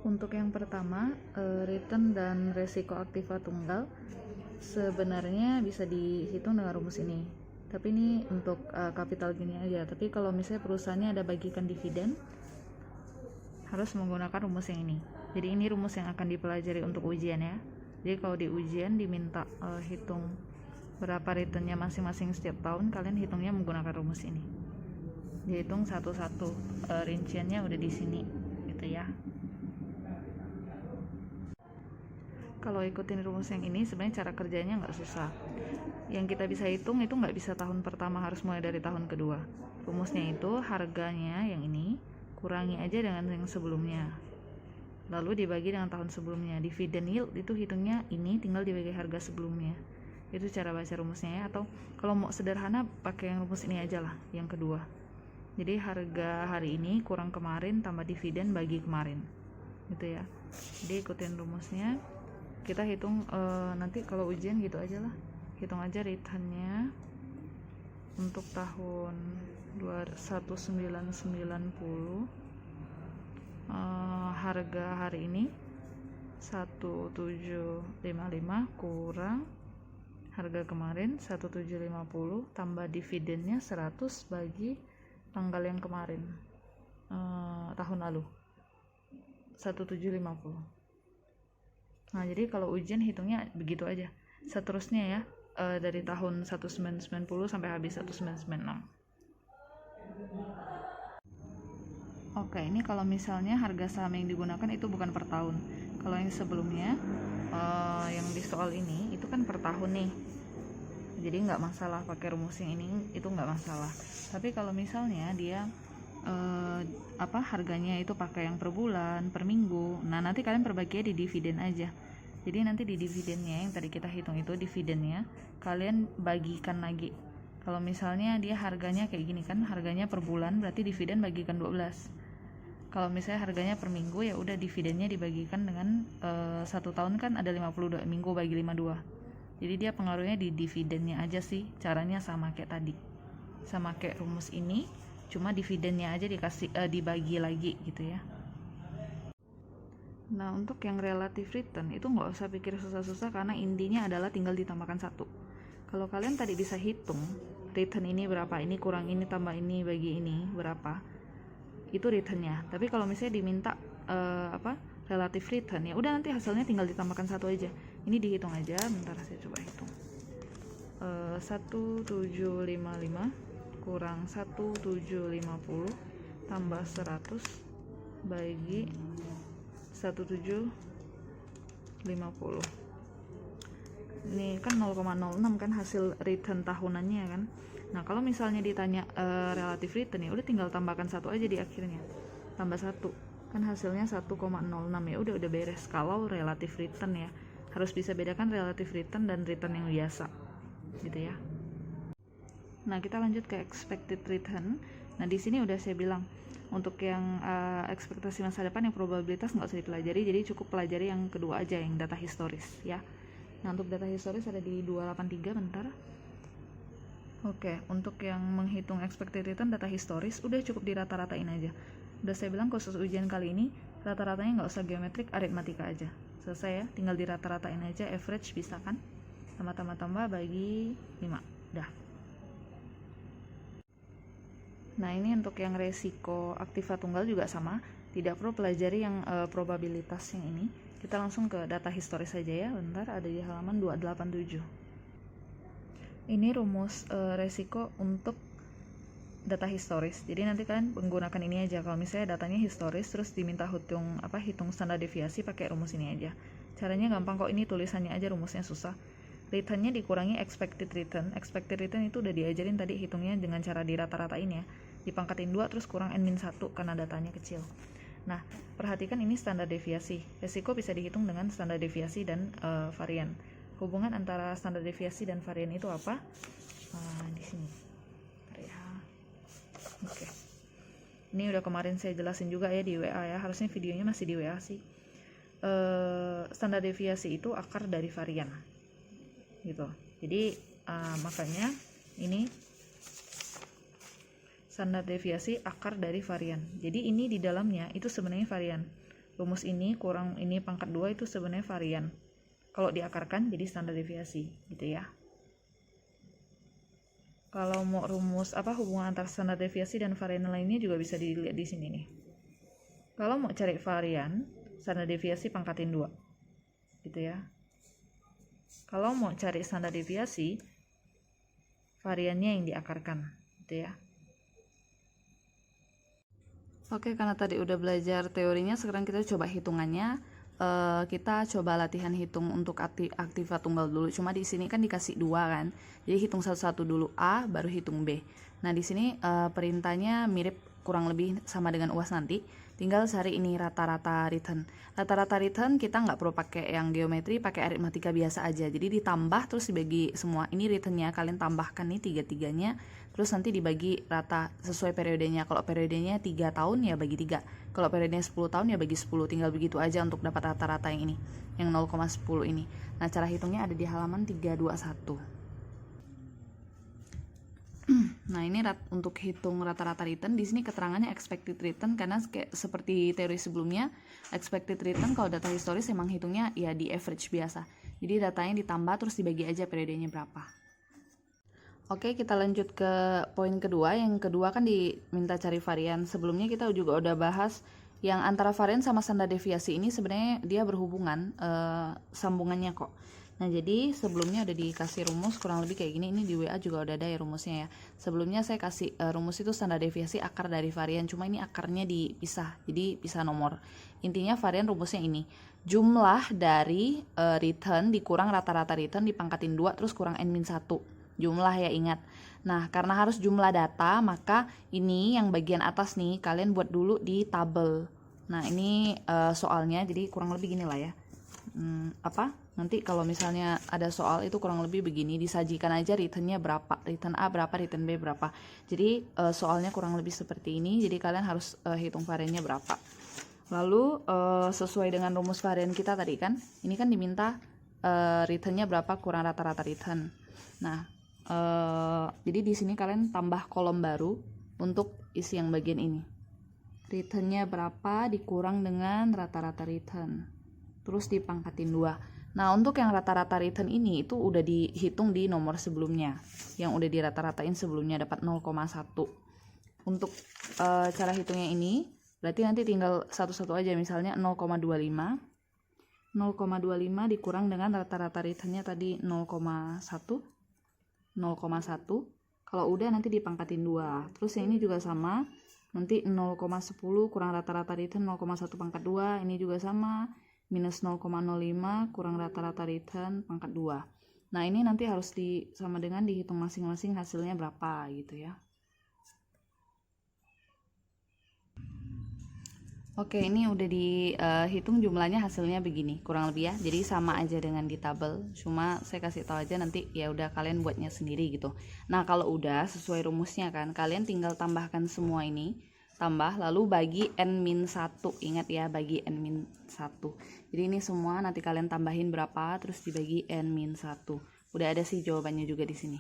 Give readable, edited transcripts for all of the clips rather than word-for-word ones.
Untuk yang pertama, return dan resiko aktiva tunggal sebenarnya bisa dihitung dengan rumus ini. Tapi ini untuk capital gini aja. Tapi kalau misalnya perusahaannya ada bagikan dividen, harus menggunakan rumus yang ini. Jadi ini rumus yang akan dipelajari untuk ujian ya. Jadi kalau di ujian diminta hitung berapa returnnya masing-masing setiap tahun, kalian hitungnya menggunakan rumus ini. Dihitung satu-satu, rinciannya udah di sini gitu ya. Kalau ikutin rumus yang ini sebenarnya cara kerjanya nggak susah. Yang kita bisa hitung itu nggak bisa tahun pertama, harus mulai dari tahun kedua. Rumusnya itu harganya yang ini kurangi aja dengan yang sebelumnya, lalu dibagi dengan tahun sebelumnya. Dividend yield itu hitungnya ini tinggal dibagi harga sebelumnya. Itu cara baca rumusnya ya. Atau kalau mau sederhana pakai yang rumus ini aja lah, yang kedua. Jadi harga hari ini kurang kemarin tambah dividen bagi kemarin gitu ya. Jadi ikutin rumusnya, kita hitung nanti kalau ujian gitu aja lah, hitung aja returnnya untuk tahun 1990, harga hari ini 1755 kurang harga kemarin 1750 tambah dividennya 100 bagi tanggal yang kemarin, tahun lalu 1750. Nah jadi kalau ujian hitungnya begitu aja seterusnya ya, dari tahun 1990 sampai habis 1996. Oke, ini kalau misalnya harga saham yang digunakan itu bukan per tahun. Kalau yang sebelumnya, yang di soal ini itu kan per tahun nih, jadi nggak masalah pakai rumus yang ini, itu nggak masalah. Tapi kalau misalnya dia harganya itu pakai yang per bulan, per minggu, nah nanti kalian perbaginya di dividen aja. Jadi nanti di dividennya yang tadi kita hitung itu dividennya kalian bagikan lagi. Kalau misalnya dia harganya kayak gini kan, harganya per bulan, berarti dividen bagikan 12. Kalau misalnya harganya per minggu, ya udah dividennya dibagikan dengan 1 tahun kan ada 52 minggu bagi 52. Jadi dia pengaruhnya di dividennya aja sih. Caranya sama kayak tadi, sama kayak rumus ini, cuma dividennya aja dibagi lagi gitu ya. Nah untuk yang relative return itu nggak usah pikir susah-susah, karena intinya adalah tinggal ditambahkan 1. Kalau kalian tadi bisa hitung return ini berapa, ini kurang ini tambah ini bagi ini berapa, itu returnnya. Tapi kalau misalnya diminta relative return, ya udah nanti hasilnya tinggal ditambahkan 1 aja. Ini dihitung aja, bentar saya coba hitung. 1755 kurang 1750 tambah 100 bagi 1750. Ini kan 0,06 kan hasil return tahunannya kan. Nah kalau misalnya ditanya relative return, ya udah tinggal tambahkan 1 aja di akhirnya, tambah 1 kan hasilnya 1,06, ya udah beres. Kalau relative return ya, harus bisa bedakan relative return dan return yang biasa gitu ya. Nah kita lanjut ke expected return. Nah di sini udah saya bilang untuk yang ekspektasi masa depan, yang probabilitas nggak usah dipelajari, jadi cukup pelajari yang kedua aja, yang data historis ya. Nah untuk data historis ada di 283, bentar. Oke, untuk yang menghitung expected return data historis udah cukup di rata-ratain aja. Udah saya bilang khusus ujian kali ini rata-ratanya nggak usah geometrik, aritmatika aja, selesai ya. Tinggal di rata-ratain aja, average bisa kan, tambah bagi 5, dah. Nah ini untuk yang resiko aktiva tunggal juga sama, tidak perlu pelajari yang probabilitas yang ini. Kita langsung ke data historis saja ya, bentar, ada di halaman 287. Ini rumus resiko untuk data historis. Jadi nanti kalian menggunakan ini aja. Kalau misalnya datanya historis terus diminta hitung standar deviasi, pakai rumus ini aja. Caranya gampang kok, ini tulisannya aja, rumusnya susah. Returnnya dikurangi expected return. Expected return itu udah diajarin tadi, hitungnya dengan cara dirata-ratain ya. Dipangkatin 2 terus kurang n-1 karena datanya kecil. Nah, perhatikan ini standar deviasi. Resiko bisa dihitung dengan standar deviasi dan varian. Hubungan antara standar deviasi dan varian itu apa? Di sini. Ya. Oke. Ini udah kemarin saya jelasin juga ya di WA ya. Harusnya videonya masih di WA sih. Standar deviasi itu akar dari varian. Gitu. Jadi makanya ini standar deviasi akar dari varian. Jadi ini di dalamnya itu sebenarnya varian. rumus ini kurang ini pangkat 2 itu sebenarnya varian. Kalau diakarkan jadi standar deviasi gitu ya. Kalau mau rumus hubungan antara standar deviasi dan varian lainnya juga bisa dilihat di sini nih. Kalau mau cari varian, standar deviasi pangkatin 2. Gitu ya. Kalau mau cari standar deviasi, variannya yang diakarkan, gitu ya. Oke, karena tadi udah belajar teorinya, sekarang kita coba hitungannya. Kita coba latihan hitung untuk aktiva tunggal dulu. Cuma di sini kan dikasih 2 kan. Jadi hitung satu-satu dulu A, baru hitung B. Nah, di sini perintahnya mirip kurang lebih sama dengan UAS nanti. Tinggal cari ini rata-rata return. Rata-rata return kita nggak perlu pakai yang geometri, pakai aritmatika biasa aja. Jadi ditambah terus dibagi semua. Ini returnnya kalian tambahkan nih tiga-tiganya. Terus nanti dibagi rata sesuai periodenya. Kalau periodenya 3 tahun ya bagi 3. Kalau periodenya 10 tahun ya bagi 10. Tinggal begitu aja untuk dapat rata-rata yang ini. Yang 0,10 ini. Nah, cara hitungnya ada di halaman 321. Nah, ini untuk hitung rata-rata return. Di sini keterangannya expected return karena seperti teori sebelumnya, expected return kalau data historis emang hitungnya ya di average biasa. Jadi datanya ditambah terus dibagi aja periodenya berapa. Oke, kita lanjut ke poin kedua. Yang kedua kan diminta cari varian. Sebelumnya kita juga udah bahas yang antara varian sama standar deviasi ini sebenarnya dia berhubungan sambungannya kok. Nah, jadi sebelumnya udah dikasih rumus kurang lebih kayak gini. Ini di WA juga udah ada ya rumusnya ya. Sebelumnya saya kasih rumus itu standar deviasi akar dari varian. Cuma ini akarnya dipisah, jadi pisah nomor. Intinya varian rumusnya ini. Jumlah dari return dikurang rata-rata return dipangkatin 2 terus kurang n-1. Jumlah ya, ingat. Nah, karena harus jumlah data, maka ini yang bagian atas nih kalian buat dulu di tabel. Nah, ini soalnya jadi kurang lebih gini lah ya. Nanti kalau misalnya ada soal itu kurang lebih begini, disajikan aja returnnya berapa, return A berapa, return B berapa. Jadi soalnya kurang lebih seperti ini. Jadi kalian harus hitung variannya berapa. Lalu sesuai dengan rumus varian kita tadi kan, ini kan diminta returnnya berapa kurang rata-rata return. Nah, jadi di sini kalian tambah kolom baru untuk isi yang bagian ini. Returnnya berapa dikurang dengan rata-rata return. Terus dipangkatin 2. Nah, untuk yang rata-rata return ini itu udah dihitung di nomor sebelumnya. Yang udah dirata-ratain sebelumnya dapat 0,1. Untuk cara hitungnya ini berarti nanti tinggal satu-satu aja, misalnya 0,25. 0,25 dikurang dengan rata-rata returnnya tadi 0,1. Kalau udah nanti dipangkatin 2. Terus yang ini juga sama, nanti 0,10 kurang rata-rata return 0,1 pangkat 2. Ini juga sama, minus 0,05 kurang rata-rata return pangkat 2. Nah, ini nanti harus sama dengan dihitung masing-masing hasilnya berapa gitu ya. Oke, ini udah dihitung jumlahnya, hasilnya begini kurang lebih ya. Jadi sama aja dengan di tabel, cuma saya kasih tahu aja nanti ya udah kalian buatnya sendiri gitu. Nah, kalau udah sesuai rumusnya kan, kalian tinggal tambahkan semua ini, tambah lalu bagi n-1. Ingat ya, bagi n-1. Jadi ini semua nanti kalian tambahin berapa terus dibagi n-1. Udah ada sih jawabannya juga di sini.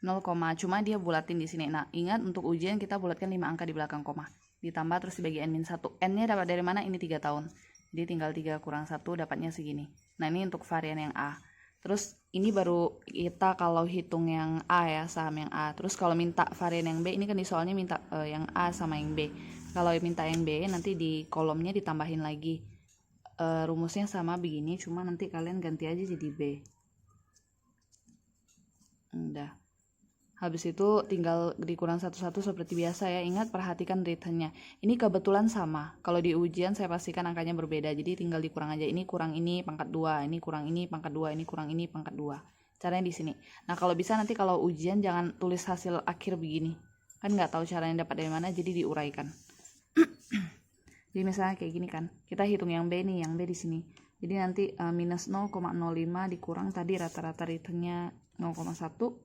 0, cuma dia bulatin di sini. Nah, ingat untuk ujian kita bulatkan 5 angka di belakang koma. Ditambah terus dibagi n-1. N-nya dapat dari mana? Ini 3 tahun. Jadi tinggal 3 kurang 1 dapatnya segini. Nah, ini untuk varian yang A. Terus ini baru kita kalau hitung yang A ya, saham yang A. Terus kalau minta varian yang B, ini kan di soalnya minta yang A sama yang B. Kalau minta yang B, nanti di kolomnya ditambahin lagi. Rumusnya sama begini, cuma nanti kalian ganti aja jadi B. Udah. Habis itu tinggal dikurang satu-satu seperti biasa ya. Ingat, perhatikan returnnya. Ini kebetulan sama. Kalau di ujian saya pastikan angkanya berbeda. Jadi tinggal dikurang aja. Ini kurang ini pangkat 2, ini kurang ini pangkat 2, ini kurang ini pangkat 2. Caranya di sini. Nah, kalau bisa nanti kalau ujian jangan tulis hasil akhir begini. Kan nggak tahu caranya dapat dari mana, jadi diuraikan. Jadi misalnya kayak gini kan. Kita hitung yang B nih, yang B di sini. Jadi nanti minus 0,05 dikurang tadi rata-rata returnnya 0,1.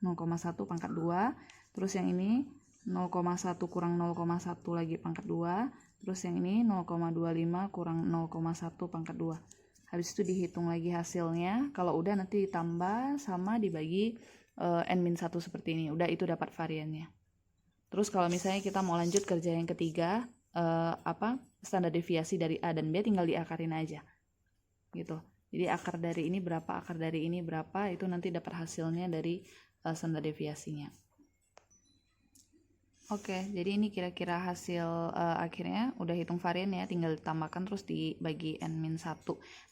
0,1 pangkat 2, terus yang ini 0,1 kurang 0,1 lagi pangkat 2, terus yang ini 0,25 kurang 0,1 pangkat 2. Habis itu dihitung lagi hasilnya. Kalau udah nanti ditambah sama dibagi n-1 seperti ini. Udah, itu dapat variannya. Terus kalau misalnya kita mau lanjut kerja yang ketiga, standar deviasi dari A dan B tinggal diakarin aja gitu. Jadi akar dari ini berapa, akar dari ini berapa, itu nanti dapat hasilnya dari standar deviasinya. Oke, jadi ini kira-kira hasil akhirnya udah hitung varian ya, tinggal ditambahkan terus dibagi N-1.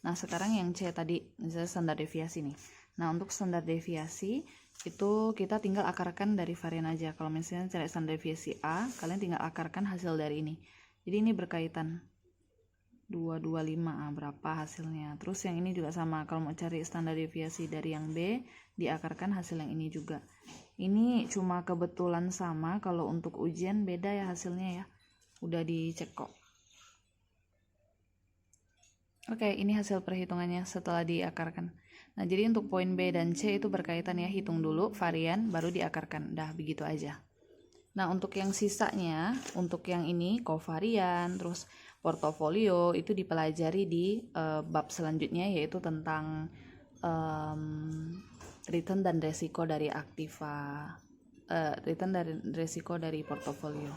Nah, sekarang yang C tadi, misalnya standar deviasi nih. Nah, untuk standar deviasi itu kita tinggal akarkan dari varian aja. Kalau misalnya cari standar deviasi A, kalian tinggal akarkan hasil dari ini. Jadi ini berkaitan 225 berapa hasilnya. Terus yang ini juga sama, kalau mau cari standar deviasi dari yang B, diakarkan hasil yang ini juga. Ini cuma kebetulan sama, kalau untuk ujian beda ya hasilnya ya. Udah dicek kok. Oke, ini hasil perhitungannya setelah diakarkan. Nah, jadi untuk poin B dan C itu berkaitan ya, hitung dulu varian baru diakarkan. Dah begitu aja. Nah, untuk yang sisanya, untuk yang ini kovarian, terus portofolio itu dipelajari di bab selanjutnya, yaitu tentang return dan resiko dari aktiva, return dan resiko dari portofolio.